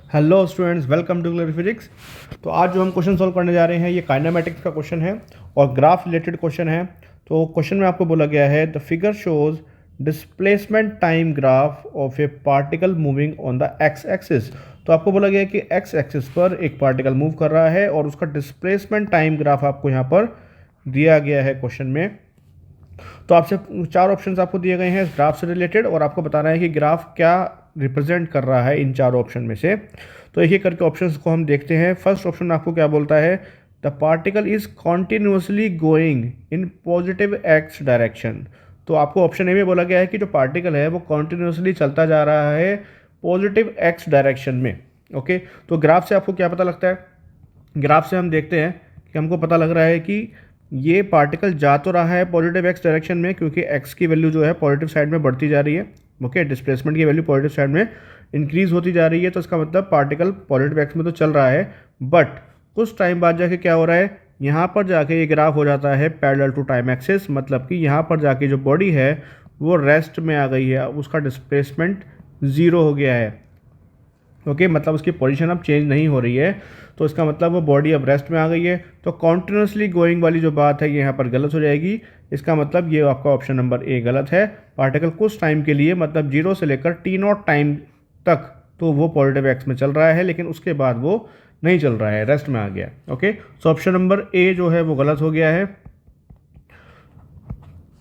Hello students, welcome to clear physics. तो आज जो हम क्वेश्चन सॉल्व करने जा रहे हैं ये काइनेमेटिक्स का क्वेश्चन है और ग्राफ रिलेटेड क्वेश्चन है। तो क्वेश्चन में आपको बोला गया है the figure shows displacement time graph of A particle moving on the x axis. तो आपको बोला गया है कि एक्स एक्सिस पर एक पार्टिकल मूव कर रहा है और उसका डिस्प्लेसमेंट टाइम ग्राफ आपको यहाँ पर दिया गया है क्वेश्चन में। तो आपसे चार ऑप्शंस आपको दिए गए हैं इस ग्राफ से रिलेटेड और आपको बताना है कि ग्राफ क्या रिप्रेजेंट कर रहा है इन चारों ऑप्शन में से। तो एक एक करके ऑप्शंस को हम देखते हैं। फर्स्ट ऑप्शन आपको क्या बोलता है, the particle is continuously going in positive x direction. तो आपको ऑप्शन ए में बोला गया है कि जो पार्टिकल है वो कॉन्टिन्यूसली चलता जा रहा है पॉजिटिव एक्स डायरेक्शन में। ओके, तो ग्राफ से आपको क्या पता लगता है? ग्राफ से हम देखते हैं कि हमको पता लग रहा है कि ये पार्टिकल जा तो रहा है पॉजिटिव एक्स डायरेक्शन में, क्योंकि एक्स की वैल्यू जो है पॉजिटिव साइड में बढ़ती जा रही है। ओके, डिस्प्लेसमेंट की वैल्यू पॉजिटिव साइड में इंक्रीज होती जा रही है, तो इसका मतलब पार्टिकल पॉजिटिव एक्स में तो चल रहा है। बट कुछ टाइम बाद जाके क्या हो रहा है, यहाँ पर जाके ये ग्राफ हो जाता है पैरेलल टू टाइम एक्सिस। मतलब कि यहाँ पर जाके जो बॉडी है वो रेस्ट में आ गई है, उसका डिस्प्लेसमेंट ज़ीरो हो गया है। ओके, मतलब उसकी पोजीशन अब चेंज नहीं हो रही है, तो इसका मतलब वो बॉडी अब रेस्ट में आ गई है। तो कॉन्टिन्यूसली गोइंग वाली जो बात है ये यहाँ पर गलत हो जाएगी। इसका मतलब ये आपका ऑप्शन नंबर ए गलत है। पार्टिकल कुछ टाइम के लिए, मतलब जीरो से लेकर टी नॉट टाइम तक तो वो पॉजिटिव एक्स में चल रहा है, लेकिन उसके बाद वो नहीं चल रहा है, रेस्ट में आ गया। Okay, so option number A जो है वो गलत हो गया है।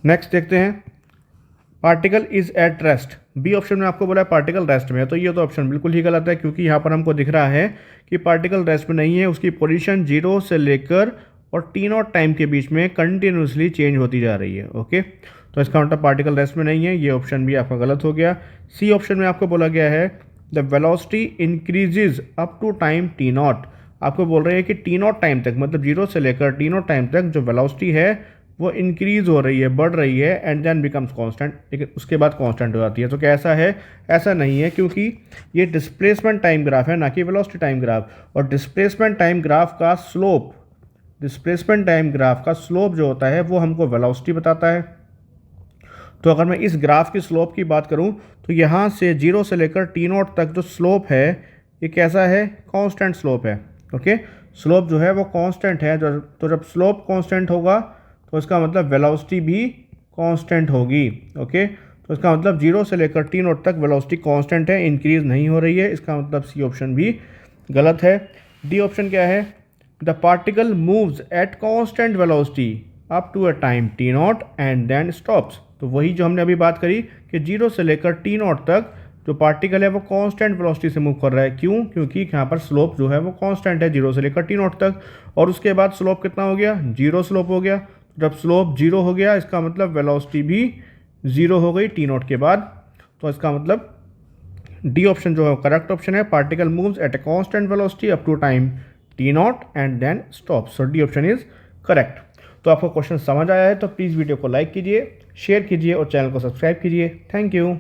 नेक्स्ट देखते हैं, particle is at rest. B option में आपको बोला है पार्टिकल रेस्ट में है, तो ये तो ऑप्शन बिल्कुल ही गलत है, क्योंकि यहाँ पर हमको दिख रहा है कि पार्टिकल रेस्ट में नहीं है। उसकी पोजीशन जीरो से लेकर और टी नॉट टाइम के बीच में कंटिन्यूसली चेंज होती जा रही है। ओके, तो इसका मतलब पार्टिकल रेस्ट में नहीं है, ये ऑप्शन भी आपका गलत हो गया। सी ऑप्शन में आपको बोला गया है the velocity increases up to time T naught. आपको बोल रहे हैं कि टी नॉट टाइम तक, मतलब जीरो से लेकर टी नॉट टाइम तक जो वेलोसिटी है वो इंक्रीज हो रही है, बढ़ रही है, एंड देन बिकम्स कांस्टेंट, लेकिन उसके बाद कांस्टेंट हो जाती है। तो क्या ऐसा है? ऐसा नहीं है, क्योंकि ये डिस्प्लेसमेंट टाइम ग्राफ है, ना कि वेलोसिटी टाइम ग्राफ। और डिस्प्लेसमेंट टाइम ग्राफ का स्लोप, डिस्प्लेसमेंट टाइम ग्राफ का स्लोप जो होता है वो हमको वेलोसिटी बताता है। तो अगर मैं इस ग्राफ की स्लोप की बात करूं तो यहाँ से जीरो से लेकर टी नॉट तक जो स्लोप है ये कैसा है? कांस्टेंट स्लोप है। ओके, स्लोप जो है वो कांस्टेंट है। तो जब स्लोप कांस्टेंट होगा तो इसका मतलब वेलोसिटी भी कांस्टेंट होगी। ओके, तो इसका मतलब जीरो से लेकर टी नॉट तक वेलोसिटी कांस्टेंट है, इंक्रीज नहीं हो रही है। इसका मतलब सी ऑप्शन भी गलत है। डी ऑप्शन क्या है, the particle moves at constant velocity up to a time T naught and then stops. तो वही जो हमने अभी बात करी कि जीरो से लेकर टी नॉट तक जो पार्टिकल है वो कांस्टेंट वेलोसिटी से मूव कर रहा है। क्यों? क्योंकि यहाँ पर स्लोप जो है वो कांस्टेंट है जीरो से लेकर टी नॉट तक, और उसके बाद स्लोप कितना हो गया? जीरो स्लोप हो गया। जब स्लोप जीरो हो गया इसका मतलब वेलोसिटी भी जीरो हो गई टी नॉट के बाद। तो इसका मतलब डी ऑप्शन जो है करेक्ट ऑप्शन है, particle moves at a constant velocity up to time T naught and then stop. So D option is correct. तो आपको क्वेश्चन समझ आया है तो प्लीज़ वीडियो को लाइक कीजिए, शेयर कीजिए और चैनल को सब्सक्राइब कीजिए। Thank you.